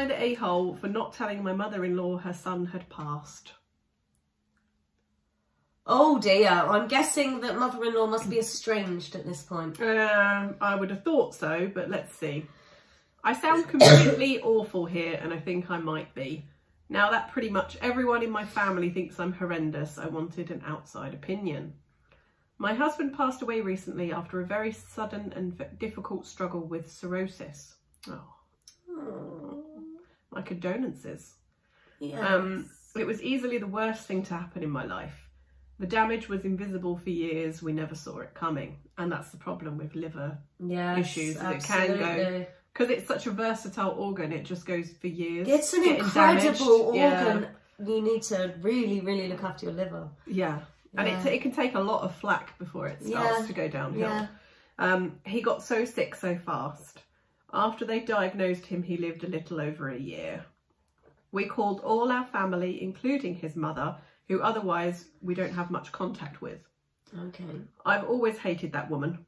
find the a-hole for not telling my mother-in-law her son had passed. Oh dear, I'm guessing that mother-in-law must be estranged at this point. I would have thought so, but let's see. I sound completely awful here, and I think I might be. Now that pretty much everyone in my family thinks I'm horrendous, I wanted an outside opinion. My husband passed away recently after a very sudden and difficult struggle with cirrhosis. Oh. My condolences. Yes. It was easily the worst thing to happen in my life. The damage was invisible for years, we never saw it coming. And that's the problem with liver issues. It can go, because it's such a versatile organ, it just goes for years. It's an incredible organ. You need to really, really look after your liver. Yeah. And it can take a lot of flack before it starts to go downhill. He got so sick so fast. After they diagnosed him, he lived a little over a year. We called all our family, including his mother, who otherwise we don't have much contact with. Okay. I've always hated that woman.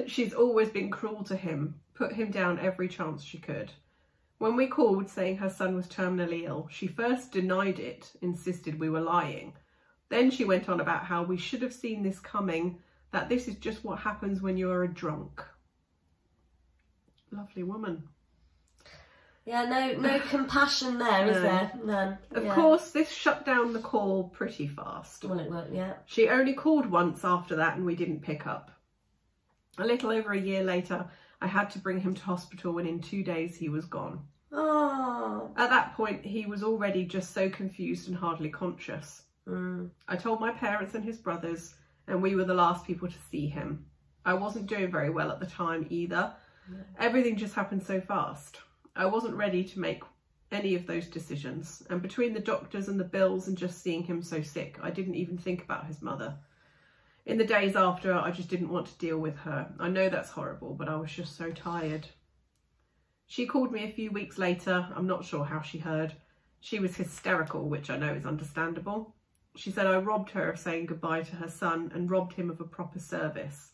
She's always been cruel to him, put him down every chance she could. When we called saying her son was terminally ill, she first denied it, insisted we were lying. Then she went on about how we should have seen this coming, that this is just what happens when you're a drunk. Lovely woman. Yeah, no compassion there, is there? None. Of course, this shut down the call pretty fast. Well, it won't, She only called once after that and we didn't pick up. A little over a year later, I had to bring him to hospital and in 2 days he was gone. Oh. At that point, he was already just so confused and hardly conscious. I told my parents and his brothers, and we were the last people to see him. I wasn't doing very well at the time either. Everything just happened so fast. I wasn't ready to make any of those decisions. And between the doctors and the bills and just seeing him so sick, I didn't even think about his mother. In the days after, I just didn't want to deal with her. I know that's horrible, but I was just so tired. She called me a few weeks later. I'm not sure how she heard. She was hysterical, which I know is understandable. She said I robbed her of saying goodbye to her son and robbed him of a proper service.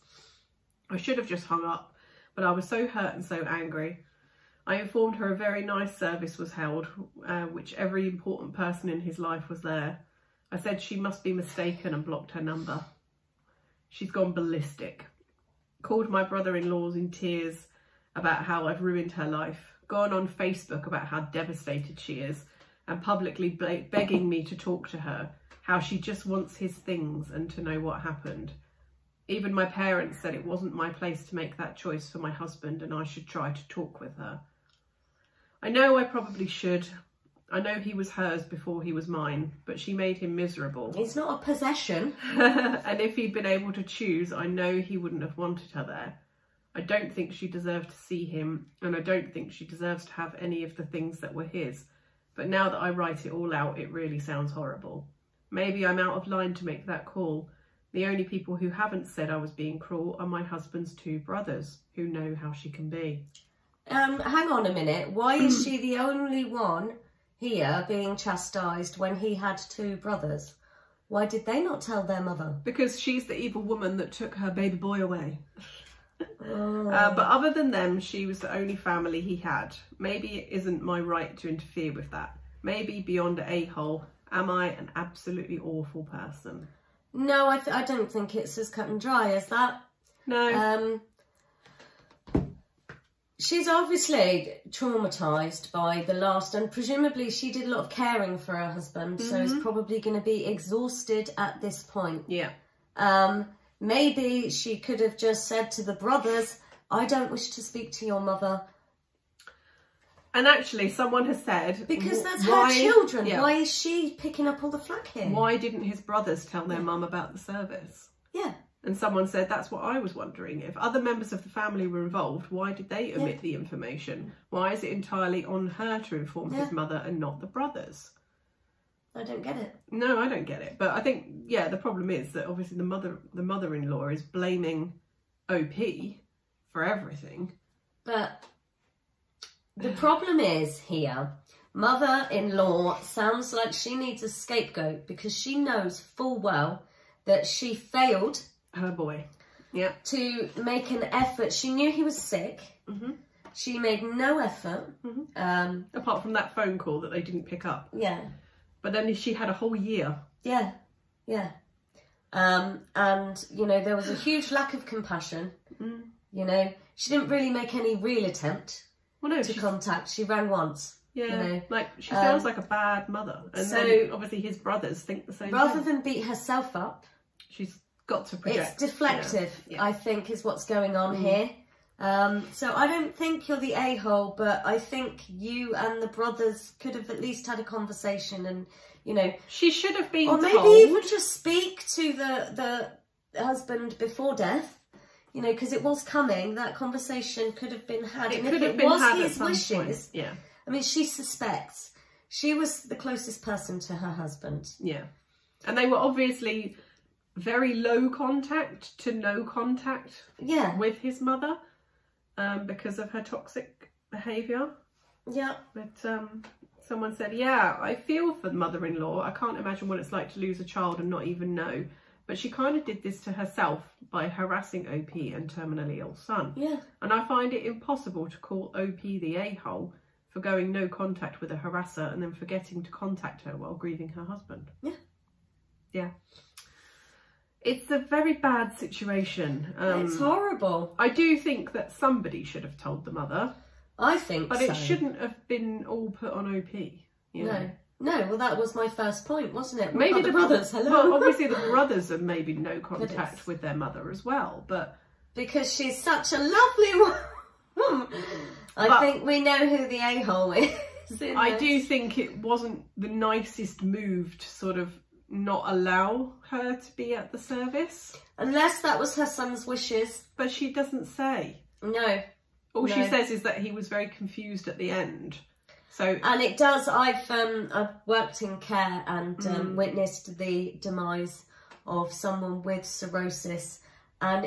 I should have just hung up, but I was so hurt and so angry. I informed her a very nice service was held, which every important person in his life was there. I said she must be mistaken and blocked her number. She's gone ballistic. Called my brother-in-laws in tears about how I've ruined her life. Gone on Facebook about how devastated she is and publicly begging me to talk to her. How she just wants his things and to know what happened. Even my parents said it wasn't my place to make that choice for my husband and I should try to talk with her. I know I probably should. I know he was hers before he was mine, but she made him miserable. It's not a possession. And if he'd been able to choose, I know he wouldn't have wanted her there. I don't think she deserved to see him, and I don't think she deserves to have any of the things that were his. But now that I write it all out, it really sounds horrible. Maybe I'm out of line to make that call. The only people who haven't said I was being cruel are my husband's two brothers, who know how she can be. Hang on a minute. Why is she the only one here being chastised when he had two brothers? Why did they not tell their mother? Because she's the evil woman that took her baby boy away. But other than them, she was the only family he had. Maybe it isn't my right to interfere with that. Maybe beyond a hole, am I an absolutely awful person? No, I don't think it's as cut and dry as that. No. She's obviously traumatised by the loss, and presumably she did a lot of caring for her husband, so is probably going to be exhausted at this point. Yeah. Maybe she could have just said to the brothers, I don't wish to speak to your mother. And actually, someone has said... Because that's her children. Yeah. Why is she picking up all the flack here? Why didn't his brothers tell their mum about the service? Yeah. And someone said, that's what I was wondering. If other members of the family were involved, why did they omit the information? Why is it entirely on her to inform his mother and not the brothers? I don't get it. No, I don't get it. But I think, yeah, the problem is that obviously the mother-in-law is blaming OP for everything. But the problem is here, mother-in-law sounds like she needs a scapegoat because she knows full well that she failed her boy, to make an effort. She knew he was sick. She made no effort. Apart from that phone call that they didn't pick up. Yeah. But then she had a whole year. Yeah, yeah. And, you know, there was a huge lack of compassion. You know, she didn't really make any real attempt to contact. She rang once. Yeah, you know? like she sounds like a bad mother. And so, then obviously his brothers think the same rather thing. than beat herself up, she's got to project. It's deflective, I think, is what's going on here. So I don't think you're the a-hole, but I think you and the brothers could have at least had a conversation and, you know... She should have been told. Or maybe even just speak to the husband before death, you know, because it was coming. That conversation could have been had. And if it was his wishes... Yeah. I mean, she suspects. She was the closest person to her husband. Yeah. And they were obviously very low contact to no contact with his mother because of her toxic behaviour. Yeah. But someone said, yeah, I feel for the mother-in-law. I can't imagine what it's like to lose a child and not even know. But she kind of did this to herself by harassing OP and terminally ill son. Yeah. And I find it impossible to call OP the a-hole for going no contact with a harasser and then forgetting to contact her while grieving her husband. Yeah. Yeah. It's a very bad situation. It's horrible. I do think that somebody should have told the mother. I think but it shouldn't have been all put on OP. You know? No, well that was my first point, wasn't it? Maybe the brothers, hello. Well, obviously the brothers have maybe no contact with their mother as well, but... Because she's such a lovely woman. I think we know who the a-hole is. I do think it wasn't the nicest move to sort of not allow her to be at the service. Unless that was her son's wishes. But she doesn't say. No. All she says is that he was very confused at the end. So, and it does, I've worked in care and witnessed the demise of someone with cirrhosis, and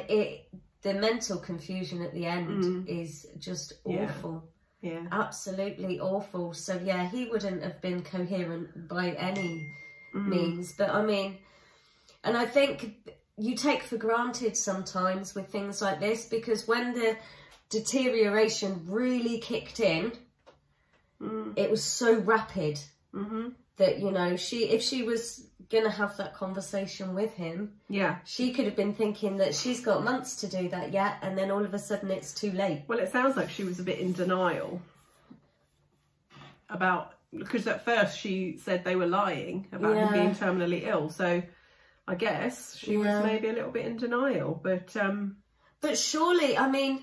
the mental confusion at the end is just awful. Yeah. Absolutely awful. So yeah, he wouldn't have been coherent by any means. But I mean, and I think you take for granted sometimes with things like this, because when the deterioration really kicked in, it was so rapid that, you know, if she was going to have that conversation with him, she could have been thinking that she's got months to do that yet, and then all of a sudden it's too late. Well, it sounds like she was a bit in denial about, because at first she said they were lying about him being terminally ill, so I guess she was maybe a little bit in denial, but surely, I mean...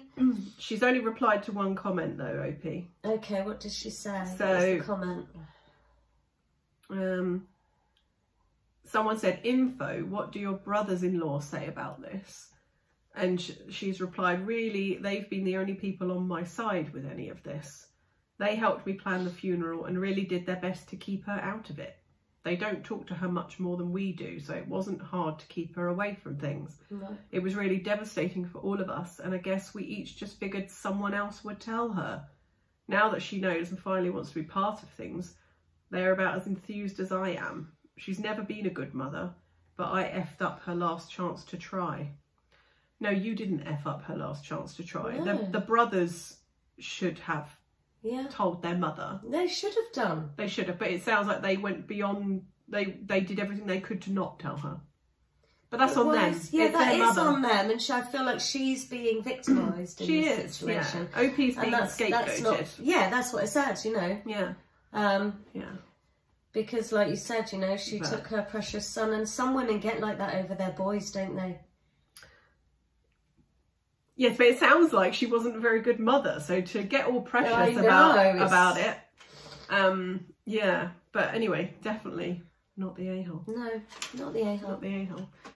She's only replied to one comment though, OP. Okay, what did she say? So, what was the comment? Someone said, info, what do your brothers-in-law say about this? And she's replied, really, they've been the only people on my side with any of this. They helped me plan the funeral and really did their best to keep her out of it. They don't talk to her much more than we do, so it wasn't hard to keep her away from things. No. It was really devastating for all of us, and I guess we each just figured someone else would tell her. Now that she knows and finally wants to be part of things, they're about as enthused as I am. She's never been a good mother, but I effed up her last chance to try. No, you didn't F up her last chance to try. No. The brothers should have told their mother. They should have done. They should have, but it sounds like they went beyond, they did everything they could to not tell her. But that's on them. Yeah, that is on them, and I feel like she's being victimised in this situation. Yeah. OP's being scapegoated. That's what I said, you know. Yeah. Because like you said, you know, she took her precious son, and some women get like that over their boys, don't they? Yes, but it sounds like she wasn't a very good mother, so to get all precious about it, yeah. But anyway, definitely not the a-hole. No, not the a-hole. Not the a-hole.